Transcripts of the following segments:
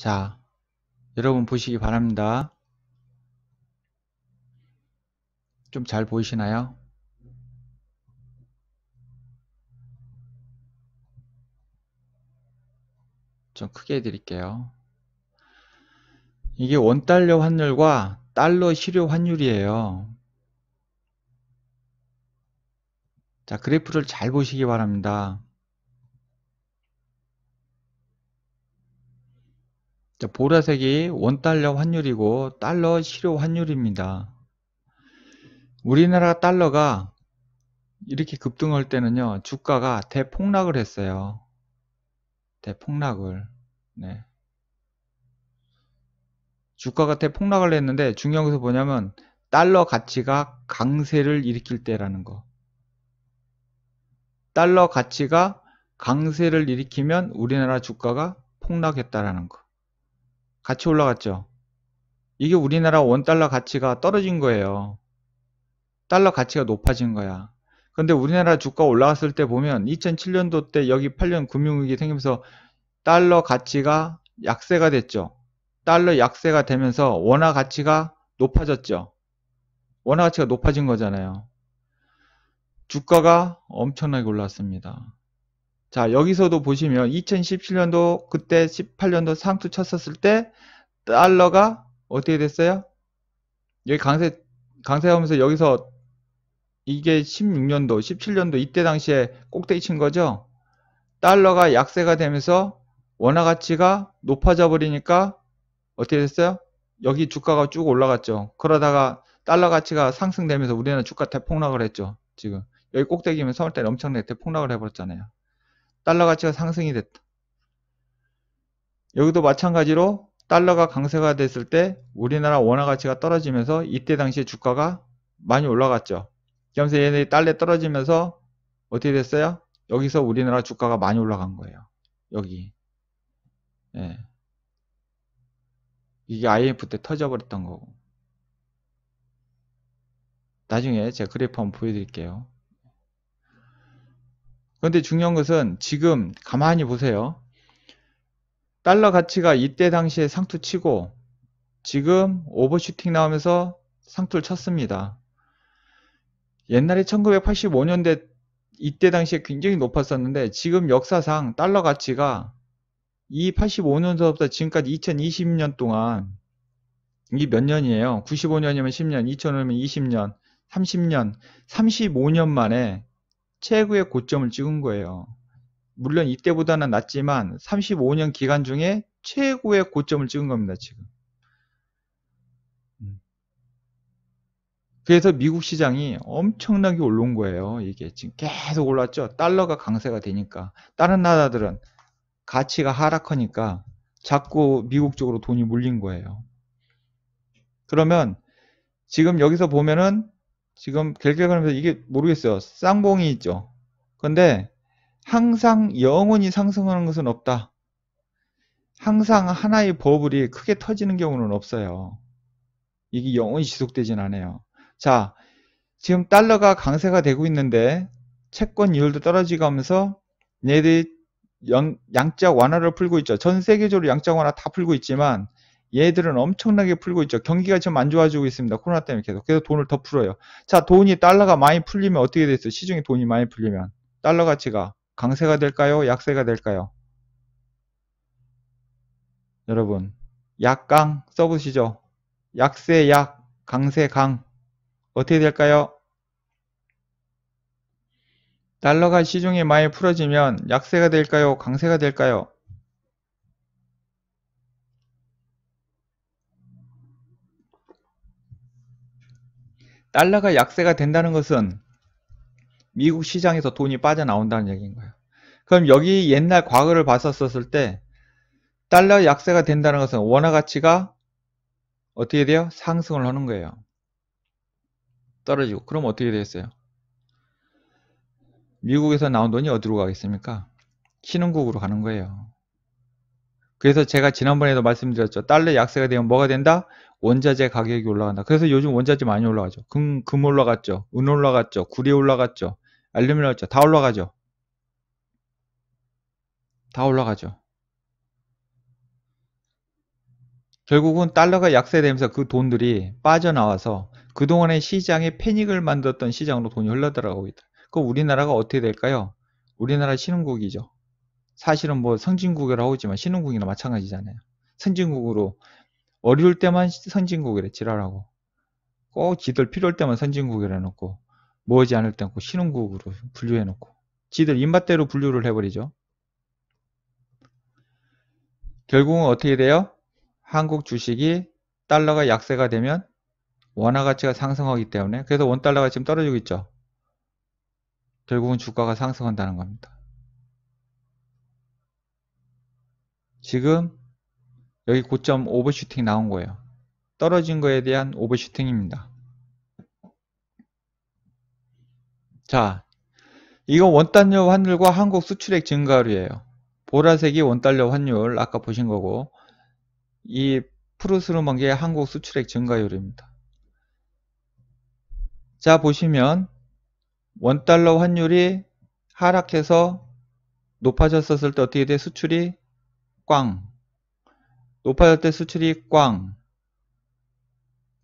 자, 여러분 보시기 바랍니다. 좀 잘 보이시나요? 좀 크게 해드릴게요. 이게 원달러 환율과 달러 실효 환율이에요. 자, 그래프를 잘 보시기 바랍니다. 자, 보라색이 원달러 환율이고 달러 실효 환율입니다. 우리나라 달러가 이렇게 급등할 때는요, 주가가 대폭락을 했어요. 대폭락을. 네. 주가가 대폭락을 했는데 중요한 것은 뭐냐면 달러 가치가 강세를 일으킬 때라는 거. 달러 가치가 강세를 일으키면 우리나라 주가가 폭락했다라는 거. 같이 올라갔죠. 이게 우리나라 원달러 가치가 떨어진 거예요. 달러 가치가 높아진 거야. 근데 우리나라 주가 올라갔을 때 보면 2007년도 때 여기 8년 금융위기 생기면서 달러 가치가 약세가 됐죠. 달러 약세가 되면서 원화 가치가 높아졌죠. 원화 가치가 높아진 거잖아요. 주가가 엄청나게 올랐습니다. 자, 여기서도 보시면 2017년도 그때 18년도 상투 쳤었을 때 달러가 어떻게 됐어요? 여기 강세하면서 여기서 이게 16년도, 17년도 이때 당시에 꼭대기 친 거죠? 달러가 약세가 되면서 원화 가치가 높아져 버리니까 어떻게 됐어요? 여기 주가가 쭉 올라갔죠. 그러다가 달러 가치가 상승되면서 우리나라 주가 대폭락을 했죠. 지금 여기 꼭대기면 3월달에 엄청나게 대폭락을 해버렸잖아요. 달러 가치가 상승이 됐다. 여기도 마찬가지로 달러가 강세가 됐을 때 우리나라 원화 가치가 떨어지면서 이때 당시에 주가가 많이 올라갔죠. 그러면서 얘네들이 달러 떨어지면서 어떻게 됐어요? 여기서 우리나라 주가가 많이 올라간 거예요. 여기. 예. 이게 IMF 때 터져버렸던 거고. 나중에 제가 그래프 한번 보여드릴게요. 그런데 중요한 것은 지금 가만히 보세요. 달러 가치가 이때 당시에 상투 치고 지금 오버슈팅 나오면서 상투를 쳤습니다. 옛날에 1985년대 이때 당시에 굉장히 높았었는데 지금 역사상 달러 가치가 이 85년서부터 지금까지 2020년 동안 이게 몇 년이에요? 95년이면 10년, 2005년이면 20년, 30년, 35년 만에 최고의 고점을 찍은 거예요. 물론 이때보다는 낮지만 35년 기간 중에 최고의 고점을 찍은 겁니다. 지금. 그래서 미국 시장이 엄청나게 올라온 거예요. 이게 지금 계속 올랐죠. 달러가 강세가 되니까. 다른 나라들은 가치가 하락하니까 자꾸 미국 쪽으로 돈이 몰린 거예요. 그러면 지금 여기서 보면은 지금 갤갤거리면서 이게 모르겠어요. 쌍봉이 있죠. 근데 항상 영원히 상승하는 것은 없다. 항상 하나의 버블이 크게 터지는 경우는 없어요. 이게 영원히 지속되진 않아요. 자, 지금 달러가 강세가 되고 있는데 채권 이율도 떨어지면서 얘들이 양적 완화를 풀고 있죠. 전 세계적으로 양적 완화 다 풀고 있지만 얘들은 엄청나게 풀고 있죠. 경기가 지금 안 좋아지고 있습니다. 코로나 때문에 계속. 그래서 돈을 더 풀어요. 자, 달러가 많이 풀리면 어떻게 됐어요? 시중에 돈이 많이 풀리면 달러 가치가 강세가 될까요? 약세가 될까요? 여러분, 약강 써보시죠. 약세 약, 강세 강. 어떻게 될까요? 달러가 시중에 많이 풀어지면 약세가 될까요? 강세가 될까요? 달러가 약세가 된다는 것은 미국 시장에서 돈이 빠져나온다는 얘기인 거예요. 그럼 여기 옛날 과거를 봤었을 때 달러 약세가 된다는 것은 원화 가치가 어떻게 돼요? 상승을 하는 거예요. 떨어지고. 그럼 어떻게 되겠어요? 미국에서 나온 돈이 어디로 가겠습니까? 신흥국으로 가는 거예요. 그래서 제가 지난번에도 말씀드렸죠. 달러 약세가 되면 뭐가 된다? 원자재 가격이 올라간다. 그래서 요즘 원자재 많이 올라가죠. 금 올라갔죠. 은 올라갔죠. 구리 올라갔죠. 알루미늄 올라갔죠. 다 올라가죠. 다 올라가죠. 결국은 달러가 약세되면서 그 돈들이 빠져나와서 그동안의 시장에 패닉을 만들었던 시장으로 돈이 흘러들어가고 있다. 그럼 우리나라가 어떻게 될까요? 우리나라 신흥국이죠. 사실은 뭐 선진국이라고 하지만 신흥국이나 마찬가지잖아요. 선진국으로 어려울 때만 선진국이래 지랄하고 꼭 지들 필요할 때만 선진국이라 해놓고 뭐하지 않을 땐 꼭 신흥국으로 분류해놓고 지들 입맛대로 분류를 해버리죠. 결국은 어떻게 돼요? 한국 주식이 달러가 약세가 되면 원화 가치가 상승하기 때문에 그래서 원달러가 지금 떨어지고 있죠. 결국은 주가가 상승한다는 겁니다. 지금 여기 고점 오버슈팅 나온 거예요. 떨어진 거에 대한 오버슈팅입니다. 자, 이거 원달러 환율과 한국 수출액 증가율이에요. 보라색이 원달러 환율 아까 보신 거고 이 푸르스름한 게 한국 수출액 증가율입니다. 자 보시면 원달러 환율이 하락해서 높아졌었을 때 어떻게 돼? 수출이 꽝. 높아질 때 수출이 꽝.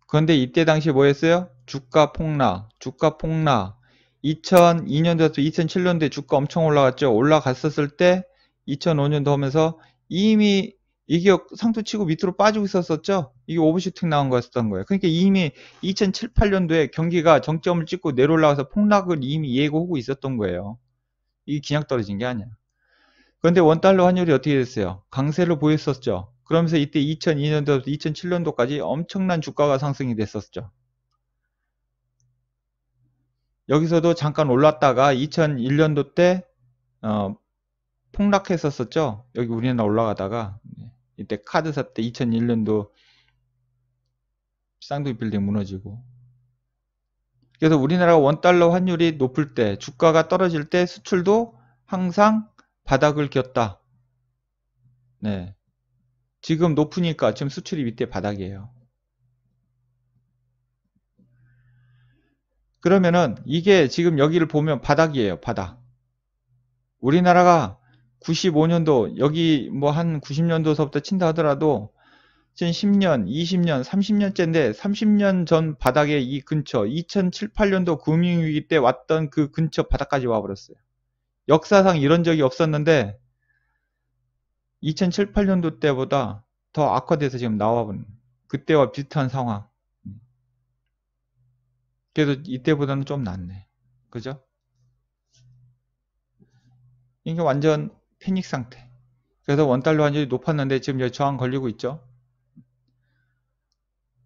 그런데 이때 당시 뭐였어요? 주가 폭락. 주가 폭락. 2002년도에서 2007년도에 주가 엄청 올라갔죠. 올라갔었을 때 2005년도 하면서 이미 이게 상투 치고 밑으로 빠지고 있었었죠. 이게 오버슈팅 나온 거였던 거예요. 그러니까 이미 2007, 8년도에 경기가 정점을 찍고 내려올라가서 폭락을 이미 예고하고 있었던 거예요. 이게 그냥 떨어진 게 아니야. 그런데 원달러 환율이 어떻게 됐어요? 강세를 보였었죠. 그러면서 이때 2002년도부터 2007년도까지 엄청난 주가가 상승이 됐었죠. 여기서도 잠깐 올랐다가 2001년도 때 폭락했었죠. 여기 우리나라 올라가다가 이때 카드사 때 2001년도 쌍둥이 빌딩 무너지고 그래서 우리나라가 원달러 환율이 높을 때 주가가 떨어질 때 수출도 항상 바닥을 겼다. 네. 지금 높으니까 지금 수출이 밑에 바닥이에요. 그러면은 이게 지금 여기를 보면 바닥이에요. 바닥. 우리나라가 95년도 여기 뭐 한 90년도서부터 친다 하더라도 지금 10년, 20년, 30년째인데 30년 전 바닥에 이 근처 2007, 8년도 금융위기 때 왔던 그 근처 바닥까지 와버렸어요. 역사상 이런 적이 없었는데 2007, 8년도 때보다 더 악화돼서 지금 나와버린 그때와 비슷한 상황. 그래도 이때보다는 좀 낫네. 그죠? 이게 완전 패닉 상태. 그래서 원달러 환율이 높았는데 지금 여기 저항 걸리고 있죠.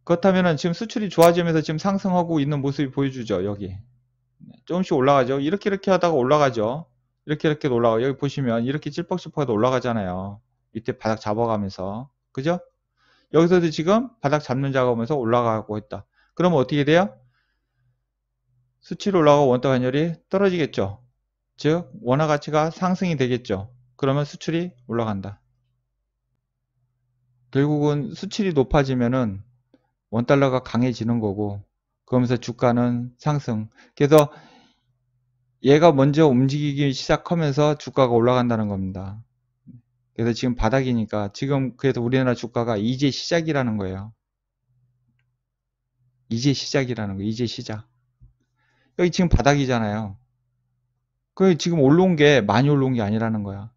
그렇다면은 지금 수출이 좋아지면서 지금 상승하고 있는 모습이 보여주죠. 여기 조금씩 올라가죠. 이렇게 하다가 올라가죠. 이렇게 올라가. 여기 보시면 이렇게 찔뻑찔뻑해도 올라가잖아요. 이때 바닥 잡아가면서 그죠? 여기서도 지금 바닥 잡는 작업하면서 올라가고 있다. 그러면 어떻게 돼요? 수치로 올라가고 원달러 환율이 떨어지겠죠. 즉 원화 가치가 상승이 되겠죠. 그러면 수출이 올라간다. 결국은 수출이 높아지면은 원달러가 강해지는 거고 그러면서 주가는 상승. 그래서 얘가 먼저 움직이기 시작하면서 주가가 올라간다는 겁니다. 그래서 지금 바닥이니까 지금 그래서 우리나라 주가가 이제 시작이라는 거예요. 이제 시작이라는 거예요. 이제 시작. 여기 지금 바닥이잖아요. 그 지금 올라온 게 많이 올라온 게 아니라는 거야.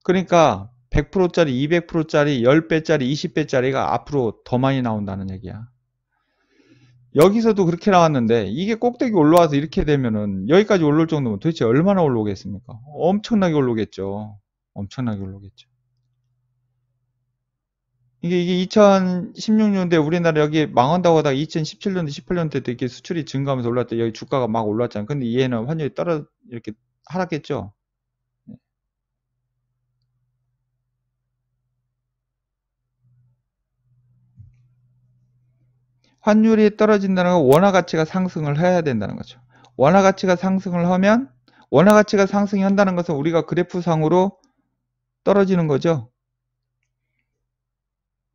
그러니까 100%짜리, 200%짜리, 10배짜리, 20배짜리가 앞으로 더 많이 나온다는 얘기야. 여기서도 그렇게 나왔는데 이게 꼭대기 올라와서 이렇게 되면은 여기까지 올라올 정도면 도대체 얼마나 올라오겠습니까? 엄청나게 올라오겠죠. 엄청나게 올라오겠죠. 이게 2016년도에 우리나라 여기 망한다고 하다가 2017년도, 18년도 때 이렇게 수출이 증가하면서 올랐대. 여기 주가가 막 올랐잖아요. 근데 얘는 환율이 이렇게 하락했죠. 환율이 떨어진다는 건 원화 가치가 상승을 해야 된다는 거죠. 원화 가치가 상승을 하면 원화 가치가 상승한다는 것은 우리가 그래프상으로 떨어지는 거죠.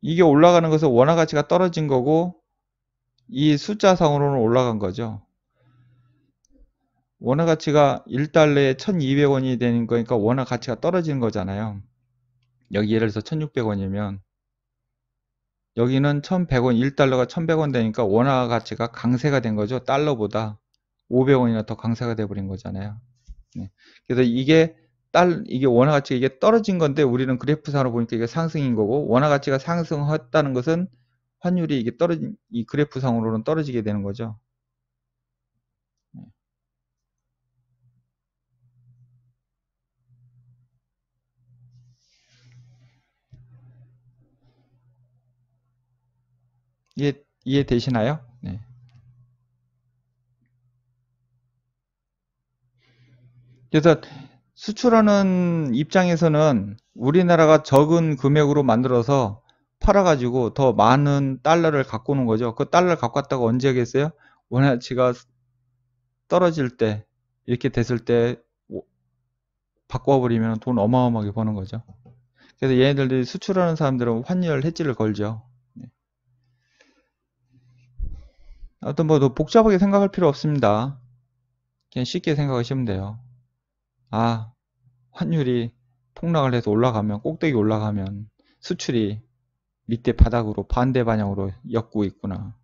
이게 올라가는 것은 원화 가치가 떨어진 거고 이 숫자상으로는 올라간 거죠. 원화 가치가 1달러에 1200원이 되는 거니까 원화 가치가 떨어지는 거잖아요. 여기 예를 들어서 1600원이면 여기는 1100원, 1달러가 1100원 되니까 원화 가치가 강세가 된 거죠. 달러보다 500원이나 더 강세가 돼 버린 거잖아요. 네. 그래서 이게 원화 가치가 이게 떨어진 건데 우리는 그래프상으로 보니까 이게 상승인 거고, 원화 가치가 상승했다는 것은 환율이 이게 이 그래프상으로는 떨어지게 되는 거죠. 이해되시나요? 네. 그래서 수출하는 입장에서는 우리나라가 적은 금액으로 만들어서 팔아가지고 더 많은 달러를 갖고 오는 거죠. 그 달러를 갖고 왔다가 언제 하겠어요? 원화치가 떨어질 때, 이렇게 됐을 때 바꿔버리면 돈 어마어마하게 버는 거죠. 그래서 얘네들이 수출하는 사람들은 환율 해지를 걸죠. 네. 아무튼 뭐 더 복잡하게 생각할 필요 없습니다. 그냥 쉽게 생각하시면 돼요. 아, 환율이 폭락을 해서 올라가면, 꼭대기 올라가면 수출이 밑에 바닥으로 반대 방향으로 엮고 있구나.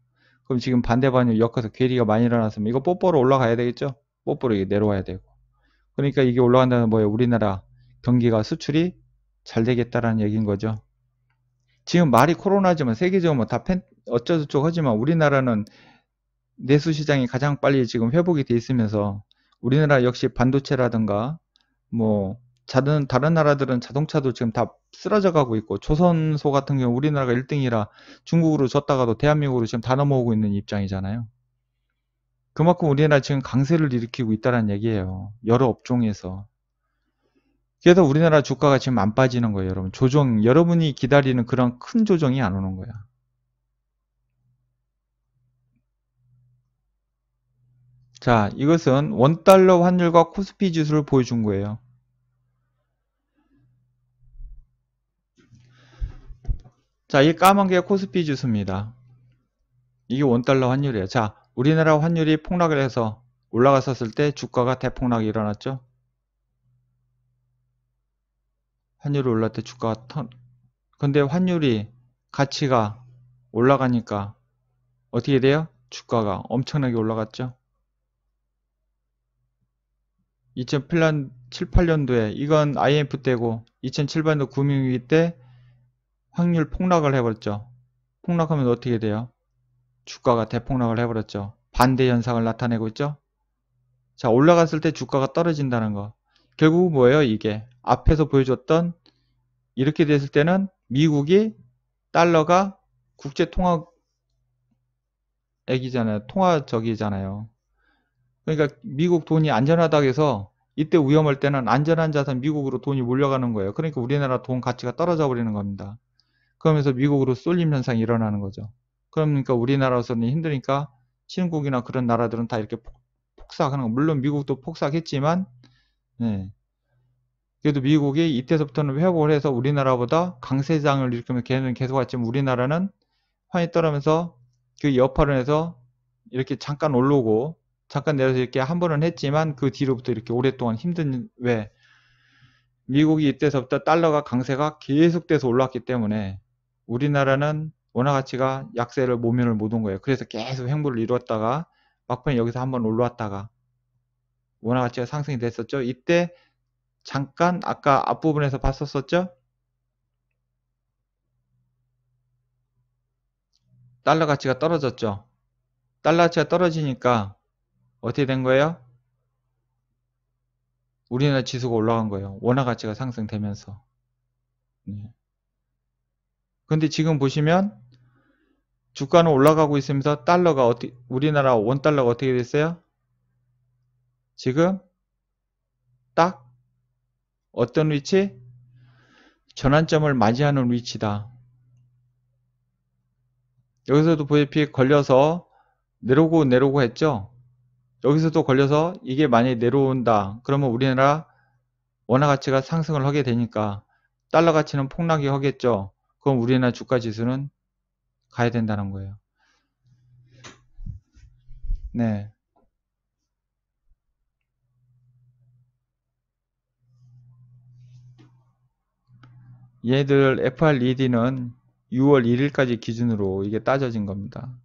그럼 지금 반대 방향으로 엮어서 괴리가 많이 일어났으면 이거 뽀뽀로 올라가야 되겠죠? 뽀뽀로 이게 내려와야 되고. 그러니까 이게 올라간다는 뭐예요? 우리나라 경기가 수출이 잘 되겠다라는 얘기인 거죠. 지금 말이 코로나지만 세계적으로 뭐다 어쩌고저쩌고 하지만 우리나라는 내수 시장이 가장 빨리 지금 회복이 돼 있으면서 우리나라 역시 반도체라든가 뭐 다른 나라들은 자동차도 지금 다 쓰러져 가고 있고, 조선소 같은 경우 우리나라가 1등이라 중국으로 졌다가도 대한민국으로 지금 다 넘어오고 있는 입장이잖아요. 그만큼 우리나라 지금 강세를 일으키고 있다는 얘기예요. 여러 업종에서. 그래서 우리나라 주가가 지금 안 빠지는 거예요, 여러분. 여러분이 기다리는 그런 큰 조정이 안 오는 거야. 자, 이것은 원달러 환율과 코스피 지수를 보여준 거예요. 자, 이 까만 게 코스피 지수입니다. 이게 원달러 환율이에요. 자, 우리나라 환율이 폭락을 해서 올라갔었을 때 주가가 대폭락이 일어났죠. 환율이 올랐을 때 주가가 근데 환율이 가치가 올라가니까 어떻게 돼요? 주가가 엄청나게 올라갔죠. 2007, 8년도에 이건 IMF 때고 2007년도 금융위기 때 환율 폭락을 해버렸죠. 폭락하면 어떻게 돼요? 주가가 대폭락을 해버렸죠. 반대 현상을 나타내고 있죠. 자, 올라갔을 때 주가가 떨어진다는 거. 결국 뭐예요? 이게 앞에서 보여줬던, 이렇게 됐을 때는 미국이 달러가 국제 통화액이잖아요. 통화적이잖아요. 그러니까 미국 돈이 안전하다고 해서 이때 위험할 때는 안전한 자산 미국으로 돈이 몰려가는 거예요. 그러니까 우리나라 돈 가치가 떨어져 버리는 겁니다. 그러면서 미국으로 쏠림 현상이 일어나는 거죠. 그러니까 우리나라로서는 힘드니까 신흥국이나 그런 나라들은 다 이렇게 폭삭하는 거. 물론 미국도 폭삭했지만, 네. 그래도 미국이 이때서부터는 회복을 해서 우리나라보다 강세장을 일으키면 걔는 계속 왔지만 우리나라는 환이 떨어지면서 그 여파를 해서 이렇게 잠깐 오르고 잠깐 내려서 이렇게 한 번은 했지만 그 뒤로부터 이렇게 오랫동안 힘든, 왜 미국이 이때서부터 달러가 강세가 계속돼서 올랐기 때문에 우리나라는 원화 가치가 약세를 모면을 못 온 거예요. 그래서 계속 횡보를 이루었다가 막판에 여기서 한번 올라왔다가 원화 가치가 상승이 됐었죠. 이때 잠깐 아까 앞부분에서 봤었죠. 달러 가치가 떨어졌죠. 달러 가치가 떨어지니까 어떻게 된 거예요? 우리나라 지수가 올라간 거예요. 원화 가치가 상승되면서. 네. 근데 지금 보시면 주가는 올라가고 있으면서 우리나라 원달러가 어떻게 됐어요? 지금 딱 어떤 위치? 전환점을 맞이하는 위치다. 여기서도 보시다시피 걸려서 내려오고 했죠? 여기서도 걸려서 이게 만약에 내려온다. 그러면 우리나라 원화 가치가 상승을 하게 되니까 달러 가치는 폭락이 하겠죠. 그럼 우리나라 주가 지수는 가야 된다는 거예요. 네. 얘들 FRED는 6월 1일까지 기준으로 이게 따져진 겁니다.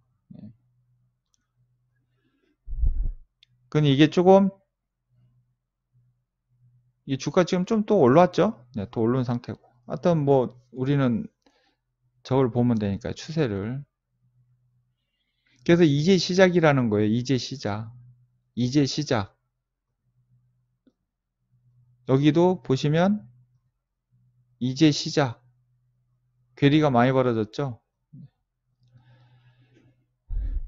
근데 이게 조금 이 주가 지금 좀 또 올라왔죠? 네, 또 오른 상태고. 하여튼 뭐 우리는 저걸 보면 되니까 추세를. 그래서 이제 시작이라는 거예요. 이제 시작. 이제 시작. 여기도 보시면 이제 시작. 괴리가 많이 벌어졌죠?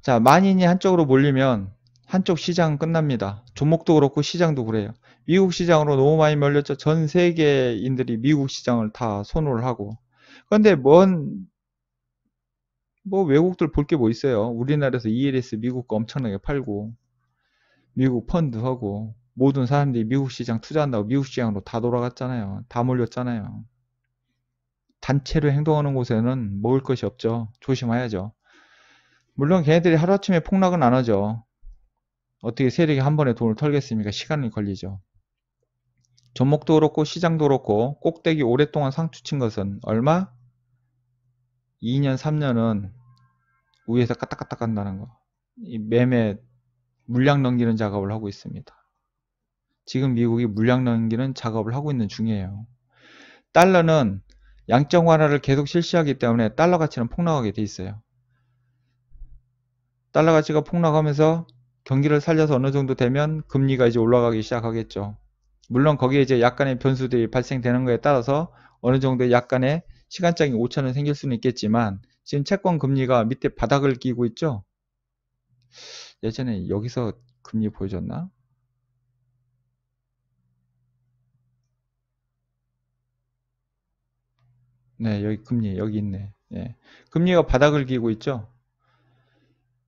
자, 만인이 한쪽으로 몰리면 한쪽 시장은 끝납니다. 종목도 그렇고 시장도 그래요. 미국 시장으로 너무 많이 몰렸죠. 전 세계인들이 미국 시장을 다 선호를 하고. 그런데 뭐 외국들 볼 게 뭐 있어요. 우리나라에서 ELS 미국 거 엄청나게 팔고 미국 펀드 하고 모든 사람들이 미국 시장 투자한다고 미국 시장으로 다 돌아갔잖아요. 다 몰렸잖아요. 단체로 행동하는 곳에는 먹을 것이 없죠. 조심해야죠. 물론 걔네들이 하루아침에 폭락은 안 하죠. 어떻게 세력이 한 번에 돈을 털겠습니까? 시간이 걸리죠. 종목도 그렇고 시장도 그렇고 꼭대기 오랫동안 상추 친 것은 얼마? 2년, 3년은 위에서 까딱까딱 한다는 거. 이 매매 물량 넘기는 작업을 하고 있습니다. 지금 미국이 물량 넘기는 작업을 하고 있는 중이에요. 달러는 양적 완화를 계속 실시하기 때문에 달러 가치는 폭락하게 돼 있어요. 달러 가치가 폭락하면서 경기를 살려서 어느 정도 되면 금리가 이제 올라가기 시작하겠죠. 물론 거기에 이제 약간의 변수들이 발생되는 거에 따라서 어느 정도 약간의 시간적인 오차는 생길 수는 있겠지만 지금 채권 금리가 밑에 바닥을 끼고 있죠. 예전에 여기서 금리 보여줬나? 네, 여기 금리 여기 있네. 예. 금리가 바닥을 끼고 있죠.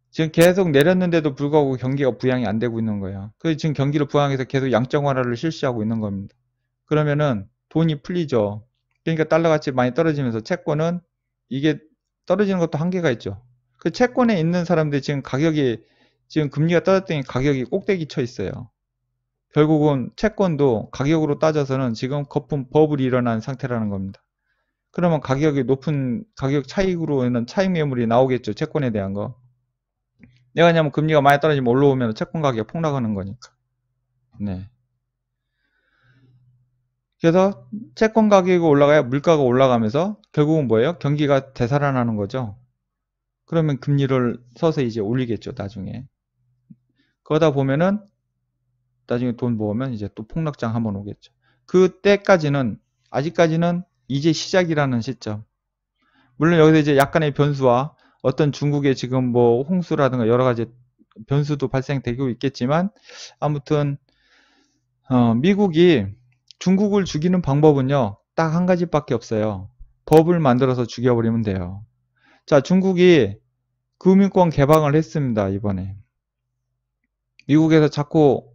지금 계속 내렸는데도 불구하고 경기가 부양이 안 되고 있는 거예요. 그래서 지금 경기를 부양해서 계속 양적 완화를 실시하고 있는 겁니다. 그러면은 돈이 풀리죠. 그러니까 달러 가치 많이 떨어지면서 채권은 이게 떨어지는 것도 한계가 있죠. 그 채권에 있는 사람들이 지금 가격이 지금 금리가 떨어졌더니 가격이 꼭대기 쳐 있어요. 결국은 채권도 가격으로 따져서는 지금 거품 버블이 일어난 상태라는 겁니다. 그러면 가격이 높은 가격 차익으로 있는 차익 매물이 나오겠죠. 채권에 대한 거. 내가 왜냐면 금리가 많이 떨어지면 올라오면 채권 가격이 폭락하는 거니까. 네. 그래서 채권 가격이 올라가야 물가가 올라가면서 결국은 뭐예요? 경기가 되살아나는 거죠. 그러면 금리를 서서히 이제 올리겠죠, 나중에. 그러다 보면은 나중에 돈 모으면 이제 또 폭락장 한번 오겠죠. 그때까지는 아직까지는 이제 시작이라는 시점. 물론 여기서 이제 약간의 변수와 어떤 중국의 지금 뭐 홍수라든가 여러 가지 변수도 발생되고 있겠지만 아무튼 미국이 중국을 죽이는 방법은요. 딱 한 가지밖에 없어요. 법을 만들어서 죽여버리면 돼요. 자, 중국이 금융권 개방을 했습니다. 이번에. 미국에서 자꾸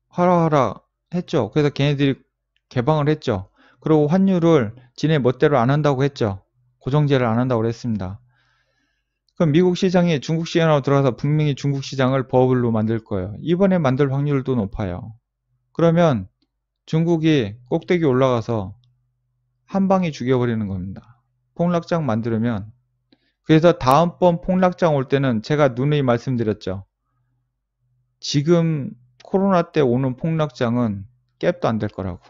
하라 했죠. 그래서 걔네들이 개방을 했죠. 그리고 환율을 지네 멋대로 안 한다고 했죠. 고정제를 안 한다고 했습니다. 그럼 미국 시장이 중국 시장으로 들어가서 분명히 중국 시장을 버블로 만들 거예요. 이번에 만들 확률도 높아요. 그러면 중국이 꼭대기 올라가서 한 방에 죽여버리는 겁니다. 폭락장 만들면. 그래서 다음번 폭락장 올 때는 제가 누누이 말씀드렸죠. 지금 코로나 때 오는 폭락장은 깹도 안 될 거라고.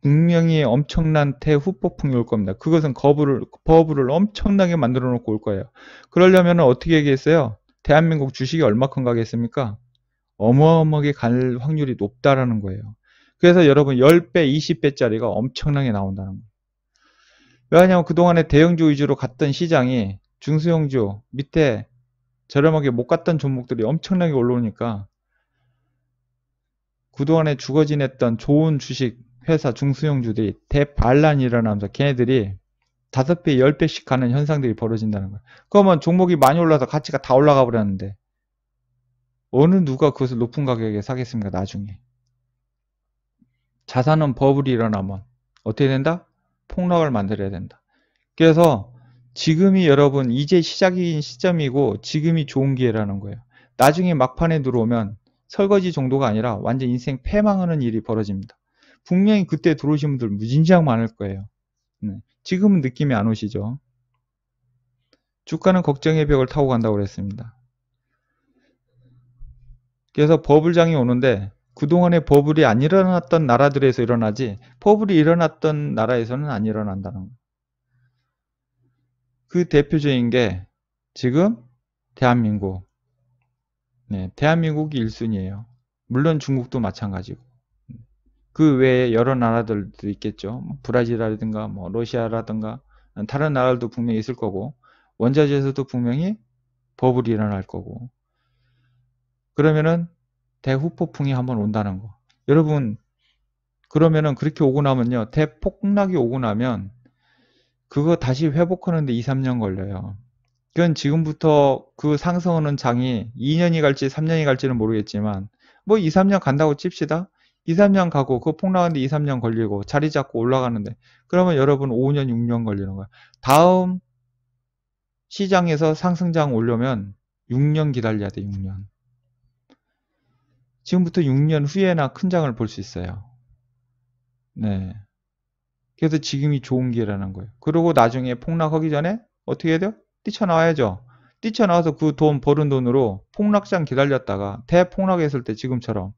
분명히 엄청난 대후폭풍이 올 겁니다. 그것은 버블을 엄청나게 만들어 놓고 올 거예요. 그러려면 어떻게 얘기했어요? 대한민국 주식이 얼마큼 가겠습니까? 어마어마하게 갈 확률이 높다라는 거예요. 그래서 여러분 10배, 20배짜리가 엄청나게 나온다는 거예요. 왜냐하면 그동안에 대형주 위주로 갔던 시장이 중소형주 밑에 저렴하게 못 갔던 종목들이 엄청나게 올라오니까 그동안에 죽어 지냈던 좋은 주식 회사 중소형주들이 대반란이 일어나면서 걔네들이 5배, 10배씩 가는 현상들이 벌어진다는 거예요. 그러면 종목이 많이 올라서 가치가 다 올라가 버렸는데 어느 누가 그것을 높은 가격에 사겠습니까? 나중에. 자산은 버블이 일어나면 어떻게 된다? 폭락을 만들어야 된다. 그래서 지금이 여러분 이제 시작인 시점이고 지금이 좋은 기회라는 거예요. 나중에 막판에 들어오면 설거지 정도가 아니라 완전 인생 패망하는 일이 벌어집니다. 분명히 그때 들어오신 분들 무진장 많을 거예요. 지금은 느낌이 안 오시죠? 주가는 걱정의 벽을 타고 간다고 그랬습니다. 그래서 버블장이 오는데 그동안에 버블이 안 일어났던 나라들에서 일어나지 버블이 일어났던 나라에서는 안 일어난다는 거예요. 그 대표적인 게 지금 대한민국. 대한민국이 1순위예요. 물론 중국도 마찬가지고. 그 외에 여러 나라들도 있겠죠. 브라질이라든가 뭐 러시아라든가 다른 나라들도 분명히 있을 거고 원자재에서도 분명히 버블이 일어날 거고 그러면은 대후폭풍이 한번 온다는 거. 여러분 그러면은 그렇게 오고 나면요. 대폭락이 오고 나면 그거 다시 회복하는데 2, 3년 걸려요. 그건 지금부터 그 상승하는 장이 2년이 갈지 3년이 갈지는 모르겠지만 뭐 2, 3년 간다고 칩시다. 2, 3년 가고 그 폭락하는데 2, 3년 걸리고 자리 잡고 올라가는데 그러면 여러분 5년, 6년 걸리는 거야. 다음 시장에서 상승장 오려면 6년 기다려야 돼. 6년. 지금부터 6년 후에나 큰 장을 볼 수 있어요. 네. 그래서 지금이 좋은 기회라는 거예요. 그리고 나중에 폭락하기 전에 어떻게 해야 돼요? 뛰쳐나와야죠. 뛰쳐나와서 그 돈 버는 돈으로 폭락장 기다렸다가 대폭락했을 때 지금처럼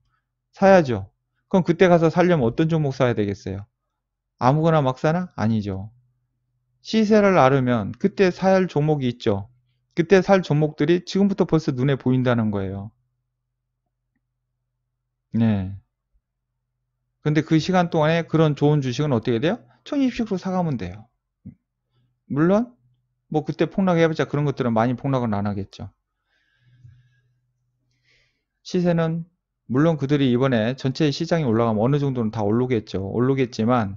사야죠. 그럼 그때 가서 살려면 어떤 종목 사야 되겠어요? 아무거나 막 사나? 아니죠. 시세를 알으면 그때 사야 할 종목이 있죠. 그때 살 종목들이 지금부터 벌써 눈에 보인다는 거예요. 네. 근데 그 시간 동안에 그런 좋은 주식은 어떻게 돼요? 청입식으로 사가면 돼요. 물론 뭐 그때 폭락해봤자 그런 것들은 많이 폭락은 안 하겠죠. 시세는 물론 그들이 이번에 전체 시장이 올라가면 어느 정도는 다 오르겠죠. 오르겠지만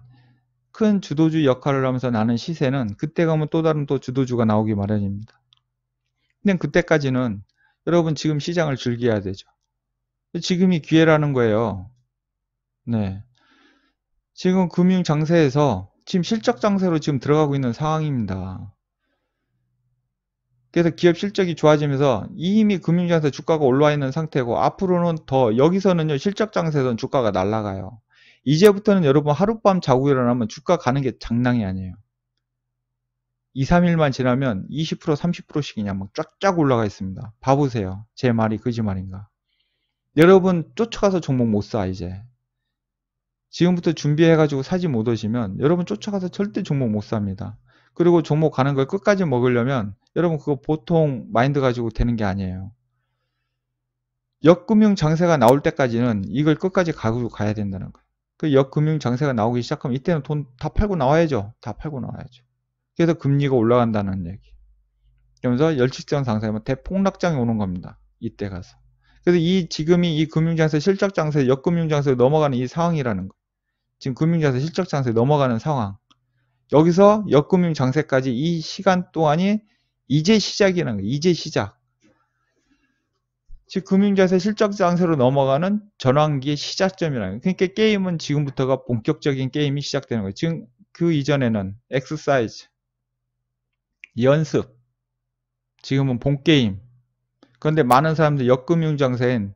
큰 주도주 역할을 하면서 나는 시세는 그때 가면 또 다른 또 주도주가 나오기 마련입니다. 근데 그때까지는 여러분 지금 시장을 즐겨야 되죠. 지금이 기회라는 거예요. 네. 지금 금융 장세에서 지금 실적 장세로 지금 들어가고 있는 상황입니다. 그래서 기업 실적이 좋아지면서 이미 금융장에서 주가가 올라와 있는 상태고 앞으로는 더 여기서는요 실적 장세에서는 주가가 날아가요. 이제부터는 여러분 하룻밤 자고 일어나면 주가 가는 게 장난이 아니에요. 2, 3일만 지나면 20% 30%씩 그냥 막 쫙쫙 올라가 있습니다. 봐보세요. 제 말이 거짓말인가. 여러분 쫓아가서 종목 못 사 이제. 지금부터 준비해가지고 사지 못하시면 여러분 쫓아가서 절대 종목 못 삽니다. 그리고 종목 가는 걸 끝까지 먹으려면 여러분 그거 보통 마인드 가지고 되는 게 아니에요. 역금융 장세가 나올 때까지는 이걸 끝까지 가지고 가야 된다는 거예요. 그 역금융 장세가 나오기 시작하면 이때는 돈 다 팔고 나와야죠. 다 팔고 나와야죠. 그래서 금리가 올라간다는 얘기. 그러면서 열측장 상승하면 대폭락장이 오는 겁니다. 이때 가서. 그래서 지금이 이 금융장세 실적장세 역금융장세로 넘어가는 이 상황이라는 거예요. 지금 금융장세 실적장세 넘어가는 상황. 여기서 역금융장세까지 이 시간 동안이 이제 시작이라는 거예요. 이제 시작. 즉 금융자세 실적장세로 넘어가는 전환기의 시작점이라는 거예요. 그러니까 게임은 지금부터가 본격적인 게임이 시작되는 거예요. 지금 그 이전에는 엑서사이즈, 연습, 지금은 본게임. 그런데 많은 사람들이 역금융장세엔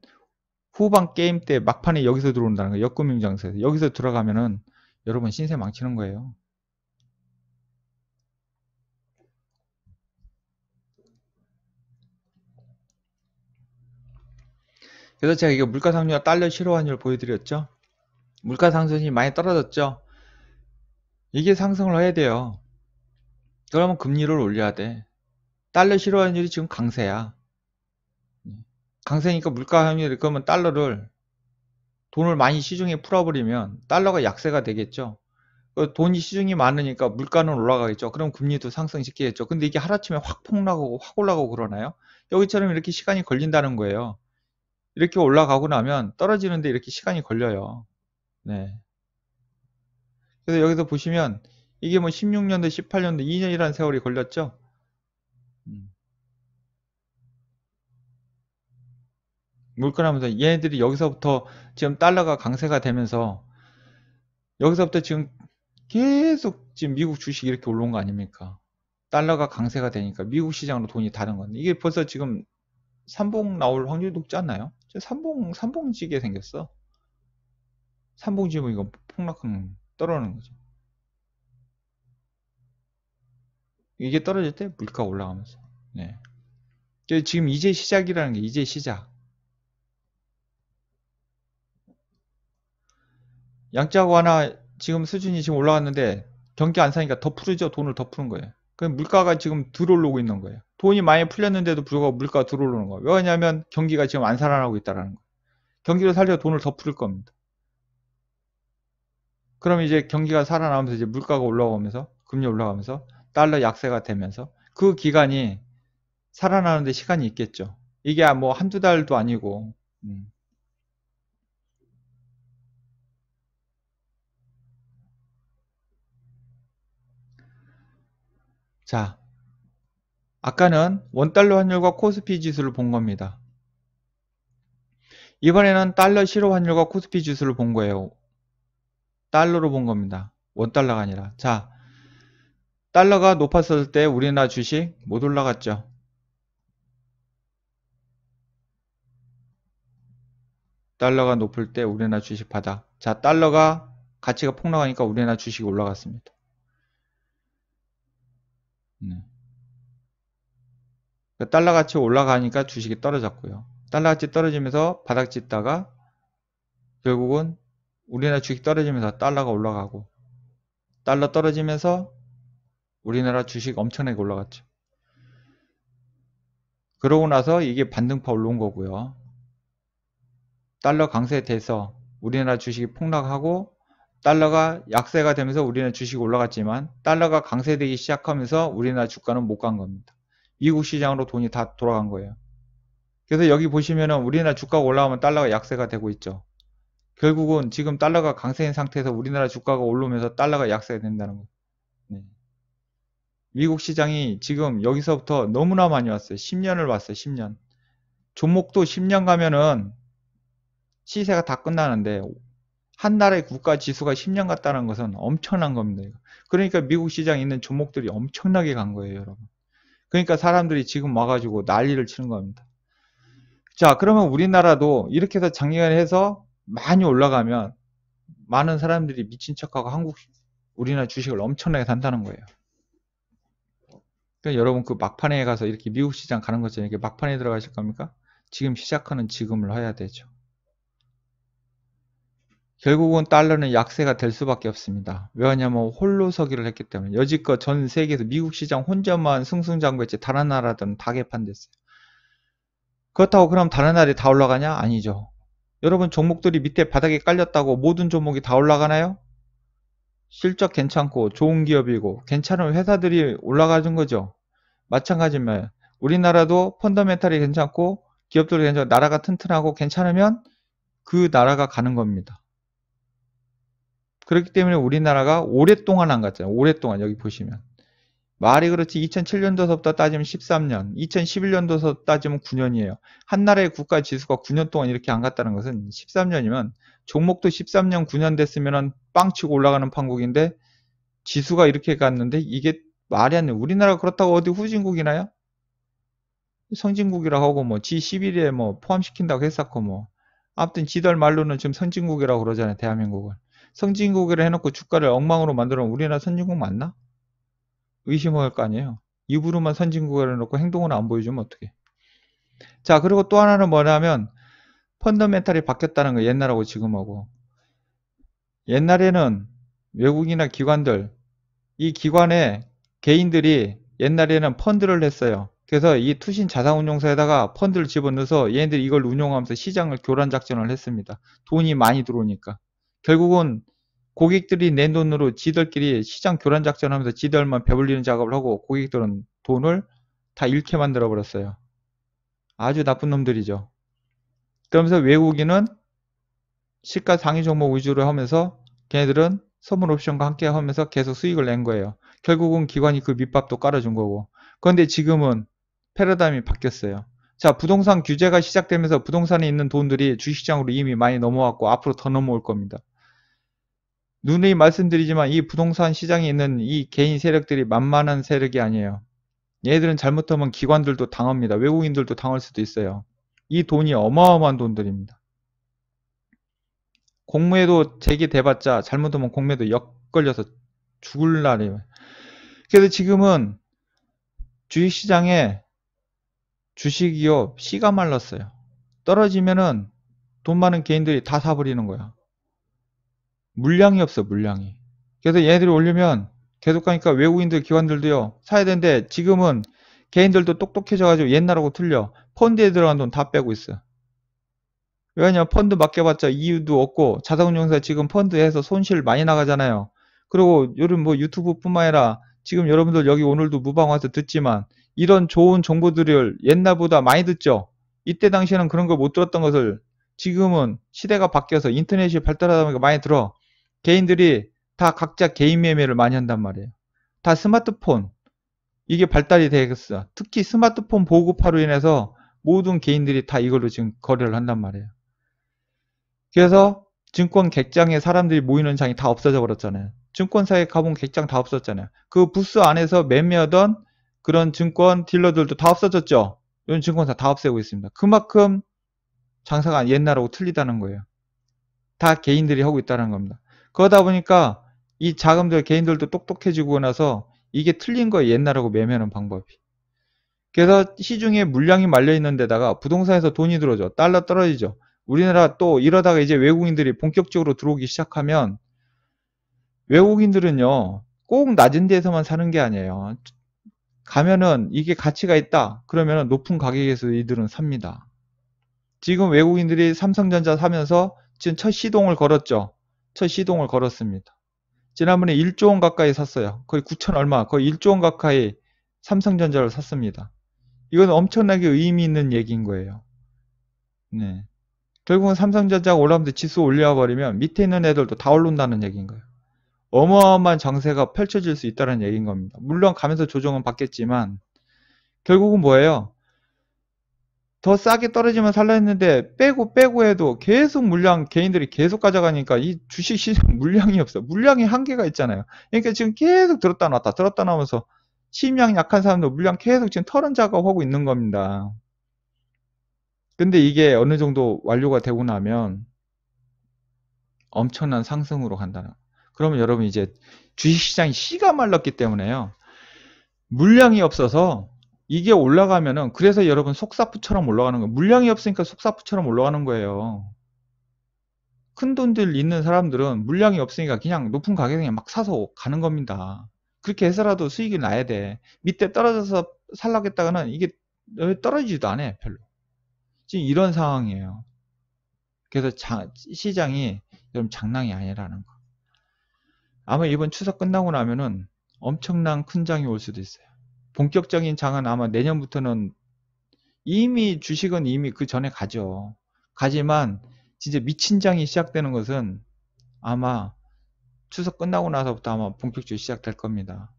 후반 게임 때 막판에 여기서 들어온다는 거예요. 역금융장세. 여기서 들어가면은 여러분 신세 망치는 거예요. 그래서 제가 이거 물가상승률 달러 실화 환율 보여드렸죠. 물가상승이 많이 떨어졌죠. 이게 상승을 해야 돼요. 그러면 금리를 올려야 돼. 달러 실화 환율이 지금 강세야. 강세니까 물가 환율이 그러면 달러를 돈을 많이 시중에 풀어버리면 달러가 약세가 되겠죠. 돈이 시중이 많으니까 물가는 올라가겠죠. 그럼 금리도 상승시키겠죠. 근데 이게 하루아침에 확 폭락하고 확 올라가고 그러나요? 여기처럼 이렇게 시간이 걸린다는 거예요. 이렇게 올라가고 나면 떨어지는데 이렇게 시간이 걸려요. 네. 그래서 여기서 보시면 이게 뭐 16년도, 18년도 2년이라는 세월이 걸렸죠. 물가라면서 얘네들이 여기서부터 지금 달러가 강세가 되면서 여기서부터 지금 계속 지금 미국 주식이 이렇게 올라온 거 아닙니까? 달러가 강세가 되니까 미국 시장으로 돈이 다른 건데 이게 벌써 지금 삼봉 나올 확률이 높지 않나요? 삼봉지게 생겼어. 삼봉지면 이거 폭락하면 떨어지는 거죠. 이게 떨어질 때 물가가 올라가면서. 네. 지금 이제 시작이라는 게 이제 시작. 양적 완화 지금 수준이 지금 올라갔는데 경기 안 사니까 더 풀죠. 돈을 더 푸는 거예요. 그럼 물가가 지금 들어오르고 있는 거예요. 돈이 많이 풀렸는데도 불구하고 물가가 들어오르는 거예요. 왜냐하면 경기가 지금 안 살아나고 있다는 거예요. 경기를 살려 돈을 더 풀 겁니다. 그럼 이제 경기가 살아나면서 이제 물가가 올라오면서 금리 올라가면서 달러 약세가 되면서 그 기간이 살아나는데 시간이 있겠죠. 이게 뭐 한두 달도 아니고. 자, 아까는 원달러 환율과 코스피 지수를 본 겁니다. 이번에는 달러 실업 환율과 코스피 지수를 본 거예요. 달러로 본 겁니다. 원달러가 아니라. 자, 달러가 높았을 때 우리나라 주식 못 올라갔죠. 달러가 높을 때 우리나라 주식 바닥. 자, 달러가 가치가 폭락하니까 우리나라 주식이 올라갔습니다. 달러 가치 올라가니까 주식이 떨어졌고요. 달러 가치 떨어지면서 바닥 짓다가 결국은 우리나라 주식 떨어지면서 달러가 올라가고 달러 떨어지면서 우리나라 주식 엄청나게 올라갔죠. 그러고 나서 이게 반등파 올라온 거고요. 달러 강세돼서 우리나라 주식이 폭락하고 달러가 약세가 되면서 우리나라 주식이 올라갔지만 달러가 강세되기 시작하면서 우리나라 주가는 못 간 겁니다. 미국 시장으로 돈이 다 돌아간 거예요. 그래서 여기 보시면은 우리나라 주가가 올라가면 달러가 약세가 되고 있죠. 결국은 지금 달러가 강세인 상태에서 우리나라 주가가 오르면서 달러가 약세가 된다는 거예요. 네. 미국 시장이 지금 여기서부터 너무나 많이 왔어요. 10년을 왔어요. 10년. 종목도 10년 가면은 시세가 다 끝나는데 한 나라의 국가 지수가 10년 갔다는 것은 엄청난 겁니다. 그러니까 미국 시장에 있는 종목들이 엄청나게 간 거예요, 여러분. 그러니까 사람들이 지금 와가지고 난리를 치는 겁니다. 자, 그러면 우리나라도 이렇게 해서 장기간에 해서 많이 올라가면 많은 사람들이 미친 척하고 우리나라 주식을 엄청나게 산다는 거예요. 그러니까 여러분 그 막판에 가서 이렇게 미국 시장 가는 것처럼 이렇게 막판에 들어가실 겁니까? 지금 시작하는 지금을 해야 되죠. 결국은 달러는 약세가 될 수밖에 없습니다. 왜냐하면 홀로 서기를 했기 때문에. 여지껏 전 세계에서 미국 시장 혼자만 승승장구했지 다른 나라들은 다 개판됐어요. 그렇다고 그럼 다른 나라에 다 올라가냐? 아니죠. 여러분 종목들이 밑에 바닥에 깔렸다고 모든 종목이 다 올라가나요? 실적 괜찮고 좋은 기업이고 괜찮은 회사들이 올라가는 거죠. 마찬가지면 우리나라도 펀더멘탈이 괜찮고 기업들이 괜찮고 나라가 튼튼하고 괜찮으면 그 나라가 가는 겁니다. 그렇기 때문에 우리나라가 오랫동안 안 갔잖아요. 오랫동안 여기 보시면. 말이 그렇지 2007년도서부터 따지면 13년, 2011년도서 따지면 9년이에요. 한 나라의 국가 지수가 9년 동안 이렇게 안 갔다는 것은 13년이면 종목도 13년, 9년 됐으면 빵치고 올라가는 판국인데 지수가 이렇게 갔는데 이게 말이 안 돼. 우리나라가 그렇다고 어디 후진국이나요? 선진국이라고 하고 뭐 G11에 뭐 포함시킨다고 했었고 뭐 아무튼 지들 말로는 지금 선진국이라고 그러잖아요. 대한민국을. 선진국이라 해놓고 주가를 엉망으로 만들어 놓은 우리나라 선진국 맞나? 의심할 거 아니에요. 입으로만 선진국이라 해놓고 행동은 안 보여주면 어떡해. 자, 그리고 또 하나는 뭐냐면 펀더멘탈이 바뀌었다는 거 옛날하고 지금하고. 옛날에는 외국이나 기관들 이 기관에 개인들이 옛날에는 펀드를 했어요. 그래서 이 투신 자산운용사에다가 펀드를 집어넣어서 얘네들이 이걸 운용하면서 시장을 교란 작전을 했습니다. 돈이 많이 들어오니까. 결국은 고객들이 낸 돈으로 지들끼리 시장 교란 작전하면서 지들만 배불리는 작업을 하고 고객들은 돈을 다 잃게 만들어 버렸어요. 아주 나쁜 놈들이죠. 그러면서 외국인은 시가 상위 종목 위주로 하면서 걔네들은 선물 옵션과 함께 하면서 계속 수익을 낸 거예요. 결국은 기관이 그 밑밥도 깔아준 거고. 그런데 지금은 패러다임이 바뀌었어요. 자, 부동산 규제가 시작되면서 부동산에 있는 돈들이 주식시장으로 이미 많이 넘어왔고 앞으로 더 넘어올 겁니다. 누누이 말씀드리지만 이 부동산 시장에 있는 이 개인 세력들이 만만한 세력이 아니에요. 얘들은 잘못하면 기관들도 당합니다. 외국인들도 당할 수도 있어요. 이 돈이 어마어마한 돈들입니다. 공매도 제기돼봤자 잘못하면 공매도 역 걸려서 죽을 날이에요. 그래서 지금은 주식시장에 주식이요, 씨가 말랐어요. 떨어지면은 돈 많은 개인들이 다 사버리는 거야. 물량이 없어, 물량이. 그래서 얘네들이 올리면 계속 가니까 외국인들, 기관들도요, 사야 되는데 지금은 개인들도 똑똑해져가지고 옛날하고 틀려. 펀드에 들어간 돈 다 빼고 있어. 왜냐면 펀드 맡겨봤자 이유도 없고 자산운용사 지금 펀드에서 손실 많이 나가잖아요. 그리고 요즘 뭐 유튜브뿐만 아니라 지금 여러분들 여기 오늘도 무방 와서 듣지만 이런 좋은 정보들을 옛날보다 많이 듣죠. 이때 당시에는 그런 걸 못 들었던 것을 지금은 시대가 바뀌어서 인터넷이 발달하다 보니까 많이 들어. 개인들이 다 각자 개인 매매를 많이 한단 말이에요. 다 스마트폰 이게 발달이 되겠어. 특히 스마트폰 보급화로 인해서 모든 개인들이 다 이걸로 지금 거래를 한단 말이에요. 그래서 증권 객장에 사람들이 모이는 장이 다 없어져 버렸잖아요. 증권사에 가본 객장 다 없었잖아요. 그 부스 안에서 매매하던 그런 증권 딜러들도 다 없어졌죠. 이런 증권사 다 없애고 있습니다. 그만큼 장사가 옛날하고 틀리다는 거예요. 다 개인들이 하고 있다는 겁니다. 그러다 보니까 이 자금들 개인들도 똑똑해지고 나서 이게 틀린 거예요. 옛날하고 매매하는 방법이. 그래서 시중에 물량이 말려 있는 데다가 부동산에서 돈이 들어오죠. 달러 떨어지죠. 우리나라 또 이러다가 이제 외국인들이 본격적으로 들어오기 시작하면 외국인들은요, 꼭 낮은 데에서만 사는 게 아니에요. 가면은 이게 가치가 있다. 그러면 높은 가격에서 이들은 삽니다. 지금 외국인들이 삼성전자 사면서 지금 첫 시동을 걸었죠. 첫 시동을 걸었습니다. 지난번에 1조 원 가까이 샀어요. 거의 9천 얼마, 거의 1조 원 가까이 삼성전자를 샀습니다. 이건 엄청나게 의미 있는 얘기인 거예요. 네. 결국은 삼성전자가 올라오면서 지수 올려와 버리면 밑에 있는 애들도 다 오른다는 얘기인 거예요. 어마어마한 장세가 펼쳐질 수 있다는 얘기인 겁니다. 물론 가면서 조정은 받겠지만 결국은 뭐예요? 더 싸게 떨어지면 살라 했는데 빼고 해도 계속 물량 개인들이 계속 가져가니까 이 주식시장 물량이 없어. 물량이 한계가 있잖아요. 그러니까 지금 계속 들었다 놨다 들었다 나면서 심량 약한 사람도 물량 계속 지금 털은 작업하고 있는 겁니다. 근데 이게 어느 정도 완료가 되고 나면 엄청난 상승으로 간다는. 그러면 여러분 이제 주식시장이 씨가 말랐기 때문에요. 물량이 없어서 이게 올라가면은 그래서 여러분 속사포처럼 올라가는 거예요. 물량이 없으니까 속사포처럼 올라가는 거예요. 큰 돈들 있는 사람들은 물량이 없으니까 그냥 높은 가격에 그냥 막 사서 가는 겁니다. 그렇게 해서라도 수익이 나야 돼. 밑에 떨어져서 살라고 했다가는 이게 떨어지지도 않아요. 별로. 지금 이런 상황이에요. 그래서 시장이 여러분 장난이 아니라는 거. 아마 이번 추석 끝나고 나면은 엄청난 큰 장이 올 수도 있어요. 본격적인 장은 아마 내년부터는 이미 주식은 이미 그 전에 가죠. 가지만 진짜 미친 장이 시작되는 것은 아마 추석 끝나고 나서부터 아마 본격적으로 시작될 겁니다.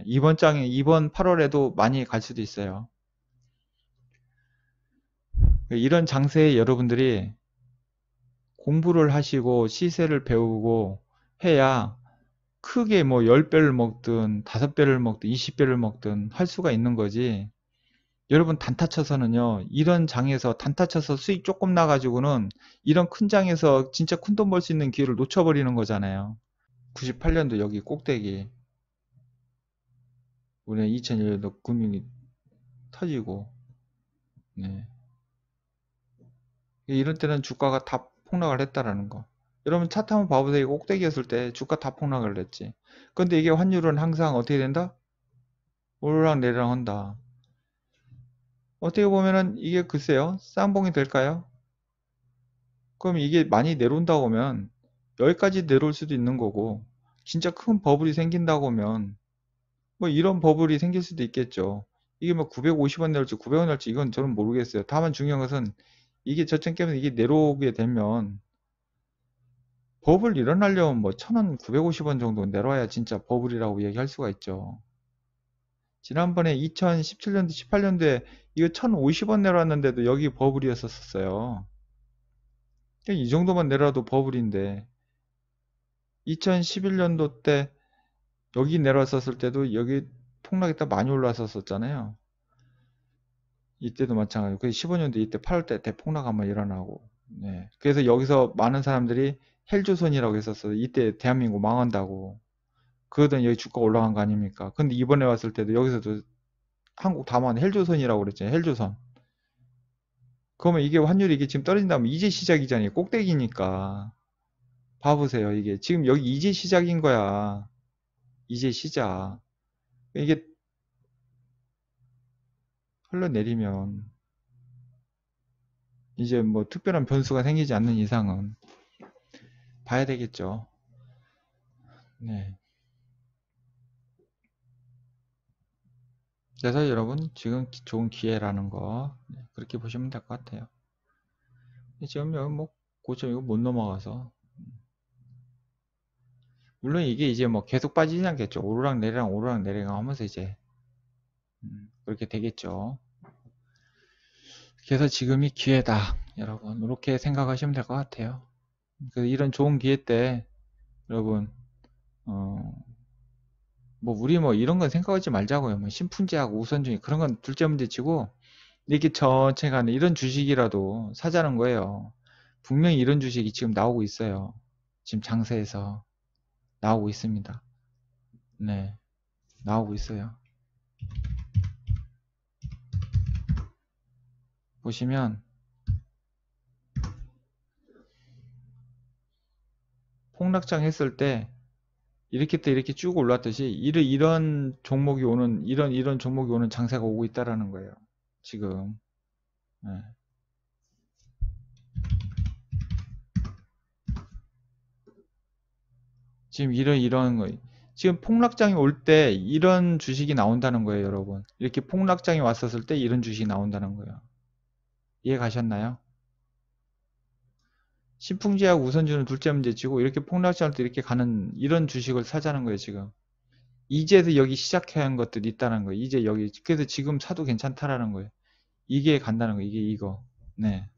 이번 장에 이번 8월에도 많이 갈 수도 있어요. 이런 장세에 여러분들이 공부를 하시고 시세를 배우고 해야 크게 뭐 10배를 먹든 5배를 먹든 20배를 먹든 할 수가 있는 거지. 여러분 단타 쳐서는요, 이런 장에서 단타 쳐서 수익 조금 나가지고는 이런 큰 장에서 진짜 큰 돈 벌 수 있는 기회를 놓쳐버리는 거잖아요. 98년도 여기 꼭대기, 우리는 2001년도 금융이 터지고, 네. 이런 때는 주가가 다 폭락을 했다라는 거. 여러분 차트 한번 봐보세요. 꼭대기였을 때 주가 다 폭락을 했지. 근데 이게 환율은 항상 어떻게 된다? 오르락 내리락 한다. 어떻게 보면은 이게 글쎄요, 쌍봉이 될까요? 그럼 이게 많이 내려온다고 하면 여기까지 내려올 수도 있는 거고, 진짜 큰 버블이 생긴다고 하면 뭐 이런 버블이 생길 수도 있겠죠. 이게 뭐 950원 내릴지 900원 내릴지 이건 저는 모르겠어요. 다만 중요한 것은 이게 저점 깨면 이게 내려오게 되면 버블 일어나려면 뭐 1000원 950원 정도 내려와야 진짜 버블이라고 얘기할 수가 있죠. 지난번에 2017년도 18년도에 이거 1050원 내려왔는데도 여기 버블이었었어요. 이 정도만 내려도 버블인데 2011년도 때 여기 내려왔었을 때도 여기 폭락했다 많이 올라왔었잖아요. 이때도 마찬가지고 그 15년도 이때 8월때 대폭락 한번 일어나고, 네. 그래서 여기서 많은 사람들이 헬조선이라고 했었어요. 이때 대한민국 망한다고. 그러더니 여기 주가 올라간 거 아닙니까? 근데 이번에 왔을 때도 여기서도 한국 다만 헬조선이라고 그랬잖아요. 헬조선. 그러면 이게 환율이 이게 지금 떨어진다면 이제 시작이잖아요. 꼭대기니까. 봐보세요. 이게 지금 여기 이제 시작인 거야. 이제 시작. 이게 흘러내리면 이제 뭐 특별한 변수가 생기지 않는 이상은 봐야 되겠죠. 네. 그래서 여러분 지금 좋은 기회라는 거 그렇게 보시면 될 것 같아요. 지금 여기 뭐 고점 이거 못 넘어가서 물론 이게 이제 뭐 계속 빠지진 않겠죠. 오르락 내리락 오르락 내리락 하면서 이제 그렇게 되겠죠. 그래서 지금이 기회다 여러분 이렇게 생각하시면 될 것 같아요. 그래서 이런 좋은 기회 때 여러분 뭐 우리 뭐 이런 건 생각하지 말자고요. 뭐 신풍제하고 우선순위 그런 건 둘째 문제치고 이렇게 전체 간에 이런 주식이라도 사자는 거예요. 분명히 이런 주식이 지금 나오고 있어요. 지금 장세에서 나오고 있습니다. 네, 나오고 있어요. 보시면 폭락장 했을 때 이렇게 또 이렇게 쭉 올랐듯이 이런 종목이 오는 이런 종목이 오는 장세가 오고 있다라는 거예요. 지금 네. 지금 이런 거 지금 폭락장이 올 때 이런 주식이 나온다는 거예요, 여러분. 이렇게 폭락장이 왔었을 때 이런 주식이 나온다는 거예요. 이해 가셨나요? 신풍제하고 우선주는 둘째 문제치고 이렇게 폭락장을 때 이렇게 가는 이런 주식을 사자는 거예요, 지금. 이제도 여기 시작해야 하는 것들이 있다는 거예요. 이제 여기 그래서 지금 사도 괜찮다라는 거예요. 이게 간다는 거예요. 이게 이거. 네.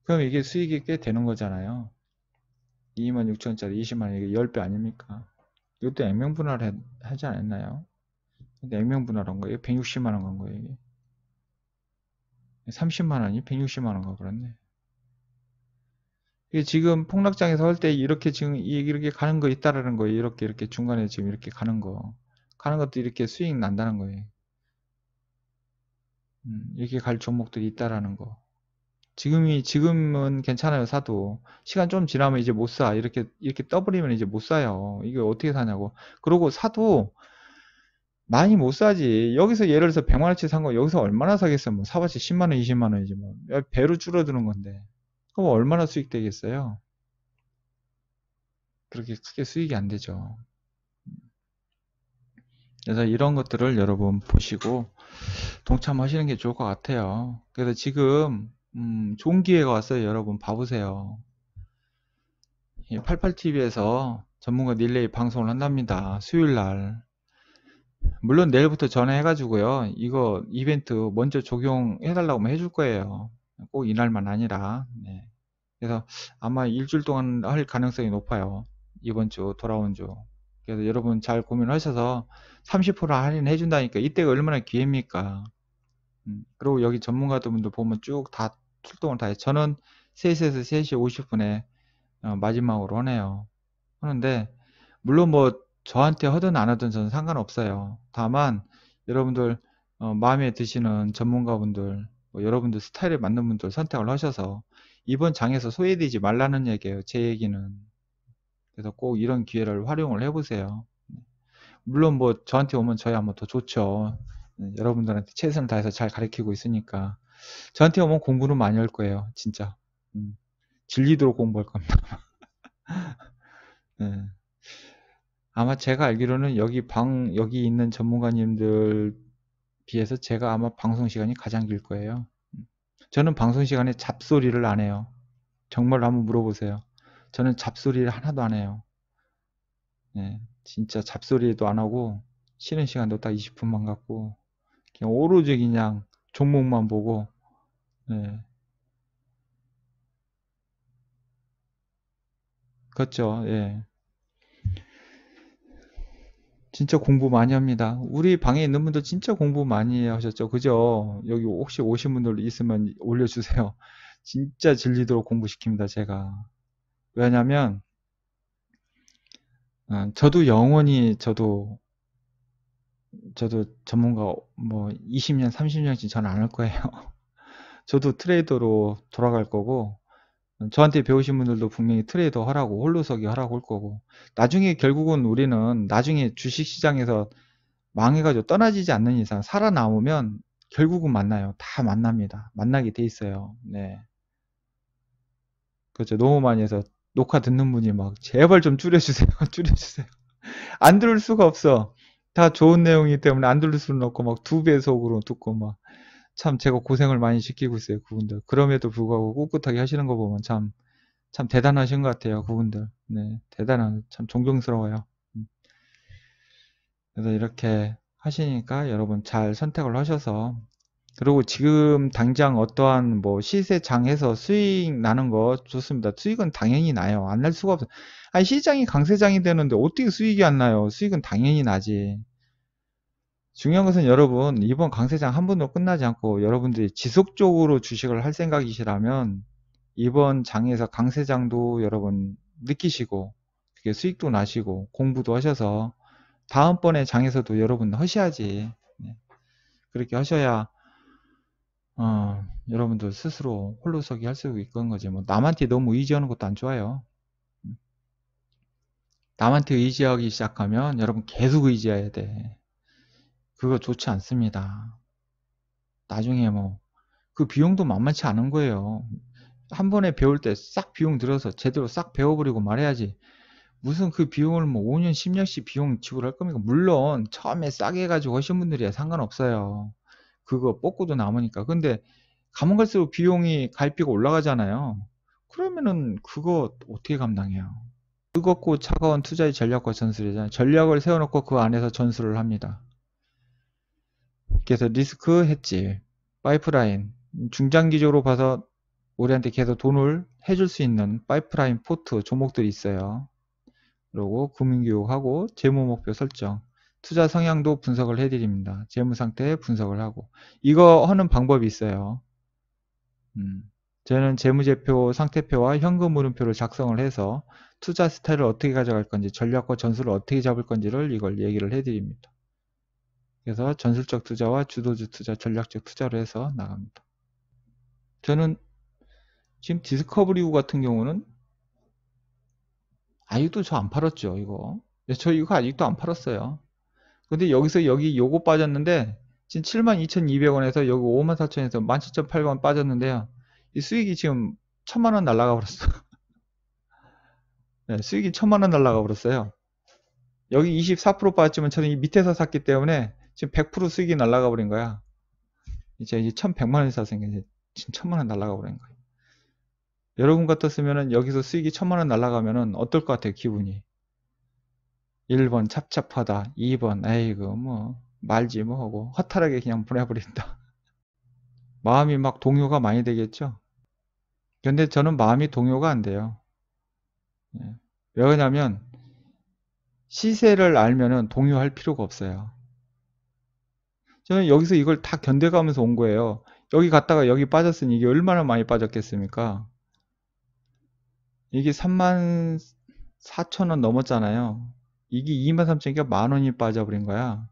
그럼 이게 수익이 꽤 되는 거잖아요. 26,000원짜리 20만원 이게 10배 아닙니까? 이것도 액면분할 하지 않았나요? 근데 액면분할한 거예요. 160만원 간 거예요. 이게. 30만원이 160만원 가버렸네. 이게 지금 폭락장에서 할 때 이렇게 지금 이렇게 가는 거 있다라는 거예요. 이렇게 중간에 지금 이렇게 가는 거. 가는 것도 이렇게 수익 난다는 거예요. 이렇게 갈 종목들이 있다라는 거. 지금은 괜찮아요, 사도. 시간 좀 지나면 이제 못 사. 이렇게 떠버리면 이제 못 사요. 이게 어떻게 사냐고. 그러고 사도 많이 못 사지. 여기서 예를 들어서 100만원치 산 거 여기서 얼마나 사겠어. 뭐 사봤자 10만원, 20만원이지 뭐. 배로 줄어드는 건데. 그럼 얼마나 수익 되겠어요? 그렇게 크게 수익이 안 되죠. 그래서 이런 것들을 여러분 보시고 동참하시는 게 좋을 것 같아요. 그래서 지금 좋은 기회가 왔어요. 여러분 봐보세요. 88TV에서 전문가 릴레이 방송을 한답니다. 수요일날. 물론 내일부터 전화해가지고요. 이거 이벤트 먼저 적용해달라고 해줄 거예요. 꼭 이날만 아니라. 네. 그래서 아마 일주일 동안 할 가능성이 높아요. 이번 주, 돌아온 주. 그래서 여러분 잘 고민하셔서 30% 할인해 준다니까 이때가 얼마나 기회입니까? 그리고 여기 전문가분들 보면 쭉 다 출동을 다 해요. 저는 3시에서 3시 50분에 마지막으로 하네요. 하는데 물론 뭐 저한테 하든 안 하든 저는 상관없어요. 다만 여러분들 마음에 드시는 전문가분들 뭐 여러분들 스타일에 맞는 분들 선택을 하셔서 이번 장에서 소외되지 말라는 얘기예요. 제 얘기는. 그래서 꼭 이런 기회를 활용을 해보세요. 물론 뭐 저한테 오면 저야 뭐 더 좋죠. 여러분들한테 최선을 다해서 잘 가르치고 있으니까 저한테 오면 공부는 많이 할 거예요. 진짜. 질리도록 공부할 겁니다. 네. 아마 제가 알기로는 여기 있는 전문가님들 비해서 제가 아마 방송 시간이 가장 길 거예요. 저는 방송 시간에 잡소리를 안 해요. 정말 한번 물어보세요. 저는 잡소리를 하나도 안 해요. 네, 진짜 잡소리도 안 하고 쉬는 시간도 딱 20분만 갖고 그냥 오로지 그냥 종목만 보고 네, 그렇죠. 예. 진짜 공부 많이 합니다. 우리 방에 있는 분들 진짜 공부 많이 하셨죠? 그죠? 여기 혹시 오신 분들 있으면 올려주세요. 진짜 질리도록 공부시킵니다, 제가. 왜냐면, 저도 영원히 저도 전문가 뭐 20년, 30년씩 저는 안 할 거예요. 저도 트레이더로 돌아갈 거고, 저한테 배우신 분들도 분명히 트레이더 하라고, 홀로서기 하라고 할 거고, 나중에 결국은 우리는 나중에 주식시장에서 망해가지고 떠나지지 않는 이상 살아남으면 결국은 만나요. 다 만납니다. 만나게 돼 있어요. 네. 그렇죠. 너무 많이 해서 녹화 듣는 분이 막 제발 좀 줄여주세요. 줄여주세요. 안 들을 수가 없어. 다 좋은 내용이기 때문에 안 들을 수는 없고 막 2배속으로 듣고 막 참 제가 고생을 많이 시키고 있어요. 그분들. 그럼에도 불구하고 꿋꿋하게 하시는 거 보면 참 대단하신 것 같아요. 그분들. 네. 참 존경스러워요. 음. 그래서 이렇게 하시니까 여러분 잘 선택을 하셔서 그리고 지금 당장 어떠한 뭐 시세장에서 수익 나는 거 좋습니다. 수익은 당연히 나요. 안 날 수가 없어요. 아니 시장이 강세장이 되는데 어떻게 수익이 안 나요? 수익은 당연히 나지. 중요한 것은 여러분 이번 강세장 한 번도 끝나지 않고 여러분들이 지속적으로 주식을 할 생각이시라면 이번 장에서 강세장도 여러분 느끼시고 그게 수익도 나시고 공부도 하셔서 다음번에 장에서도 여러분 하셔야지. 네. 그렇게 하셔야 여러분들 스스로 홀로서기 할 수 있는 거지. 뭐 남한테 너무 의지하는 것도 안 좋아요. 남한테 의지하기 시작하면 여러분 계속 의지해야 돼. 그거 좋지 않습니다. 나중에 뭐 그 비용도 만만치 않은 거예요. 한 번에 배울 때 싹 비용 들어서 제대로 싹 배워버리고 말해야지. 무슨 그 비용을 뭐 5년, 10년씩 비용 지불할 겁니까? 물론 처음에 싸게 해가지고 하신 분들이야 상관없어요. 그거 뽑고도 남으니까. 근데 가면 갈수록 비용이 갈비가 올라가잖아요. 그러면은 그거 어떻게 감당해요? 뜨겁고 차가운 투자의 전략과 전술이잖아요. 전략을 세워놓고 그 안에서 전술을 합니다. 그래서 리스크 헤지, 파이프라인, 중장기적으로 봐서 우리한테 계속 돈을 해줄 수 있는 파이프라인 포트 종목들이 있어요. 그리고 금융교육하고 재무목표 설정, 투자 성향도 분석을 해드립니다. 재무상태 분석을 하고 이거 하는 방법이 있어요. 저는 재무제표 상태표와 현금 흐름표를 작성을 해서 투자 스타일을 어떻게 가져갈 건지 전략과 전술을 어떻게 잡을 건지를 이걸 얘기를 해드립니다. 그래서 전술적 투자와 주도주 투자, 전략적 투자로 해서 나갑니다. 저는 지금 디스커버리우 같은 경우는 아직도 저 안 팔았죠, 이거. 저 이거 아직도 안 팔았어요. 근데 여기서 여기 요거 빠졌는데 지금 72,200원에서 여기 54,000원에서 17,800원 빠졌는데요. 이 수익이 지금 1,000만원 날라가 버렸어. 네, 수익이 1,000만원 날라가 버렸어요. 여기 24% 빠졌지만 저는 이 밑에서 샀기 때문에 지금 100% 수익이 날라가 버린 거야. 이제 1,100만원에 샀으니까 이제 지금 1,000만원 날라가 버린 거예요. 여러분 같았으면은 여기서 수익이 1,000만원 날라가면은 어떨 것 같아요, 기분이? 1번 찹찹하다, 2번 에이그 뭐 말지 뭐 하고 허탈하게 그냥 보내버린다. 마음이 막 동요가 많이 되겠죠. 근데 저는 마음이 동요가 안 돼요. 예. 왜냐면 시세를 알면은 동요할 필요가 없어요. 저는 여기서 이걸 다 견뎌가면서 온 거예요. 여기 갔다가 여기 빠졌으니 이게 얼마나 많이 빠졌겠습니까? 이게 34,000원 넘었잖아요. 이게 23,000원이니까 만원이 빠져버린 거야.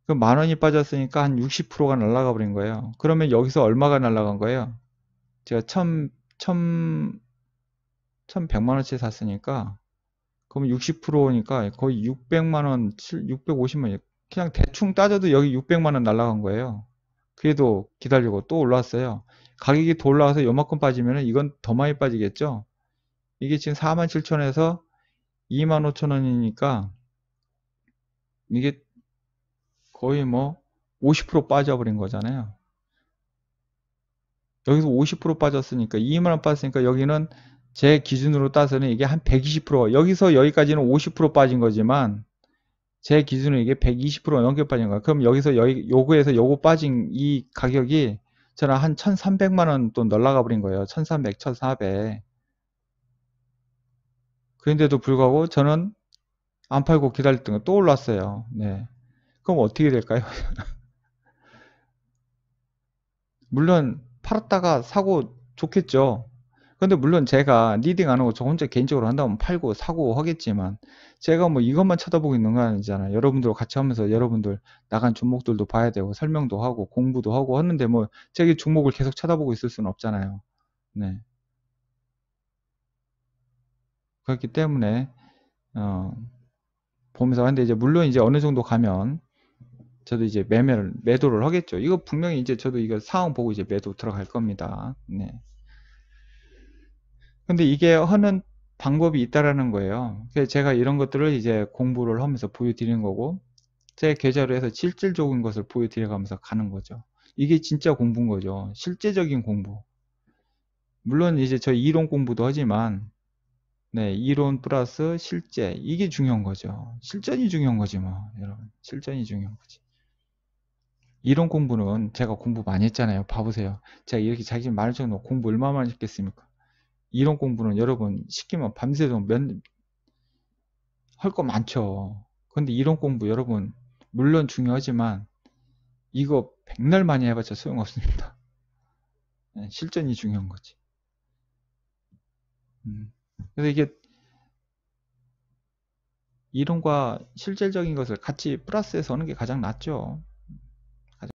그 만원이 빠졌으니까 한 60%가 날아가 버린 거예요. 그러면 여기서 얼마가 날아간 거예요? 제가 1,100만원치 샀으니까 그럼 60%니까 거의 600만원, 650만원 그냥 대충 따져도 여기 600만원 날아간 거예요. 그래도 기다리고 또 올라왔어요. 가격이 더 올라와서 요만큼 빠지면 이건 더 많이 빠지겠죠. 이게 지금 47,000원에서 25,000원이니까 이게 거의 뭐 50% 빠져버린 거잖아요. 여기서 50% 빠졌으니까 2만원 빠졌으니까 여기는 제 기준으로 따서는 이게 한 120% 여기서 여기까지는 50% 빠진 거지만 제 기준으로 이게 120% 넘게 빠진 거야. 그럼 여기서 여기 요거에서 요거 빠진 이 가격이 저는 한 1,300만원 또 날라가 버린 거예요. 1,300, 1,400. 그런데도 불구하고 저는 안 팔고 기다렸던 거 또 올랐어요. 네. 그럼 어떻게 될까요? 물론 팔았다가 사고 좋겠죠. 근데 물론 제가 리딩 안 하고 저 혼자 개인적으로 한다면 팔고 사고 하겠지만 제가 뭐 이것만 쳐다보고 있는 건 아니잖아요. 여러분들과 같이 하면서 여러분들 나간 종목들도 봐야 되고 설명도 하고 공부도 하고 하는데 뭐 제가 종목을 계속 쳐다보고 있을 수는 없잖아요. 네. 그렇기 때문에 어, 보면서 하는데 이제 물론 이제 어느 정도 가면 저도 이제 매도를 하겠죠. 이거 분명히 이제 저도 이거 상황 보고 이제 매도 들어갈 겁니다. 네. 근데 이게 하는 방법이 있다라는 거예요. 그래서 제가 이런 것들을 이제 공부를 하면서 보여드리는 거고, 제 계좌로 해서 실질적인 것을 보여드려 가면서 가는 거죠. 이게 진짜 공부인 거죠. 실제적인 공부. 물론 이제 저 이론 공부도 하지만, 네, 이론 플러스 실제. 이게 중요한 거죠. 실전이 중요한 거지 뭐, 여러분. 실전이 중요한 거지. 이론 공부는 제가 공부 많이 했잖아요. 봐보세요. 제가 이렇게 자기 말을 정도 공부 얼마나 많이 했겠습니까? 이론 공부는 여러분 시키면 밤새도 할 거 많죠. 근데 이론 공부 여러분 물론 중요하지만 이거 백날 많이 해봤자 소용없습니다. 네, 실전이 중요한 거지. 그래서 이게 이론과 실질적인 것을 같이 플러스해서 하는 게 가장 낫죠.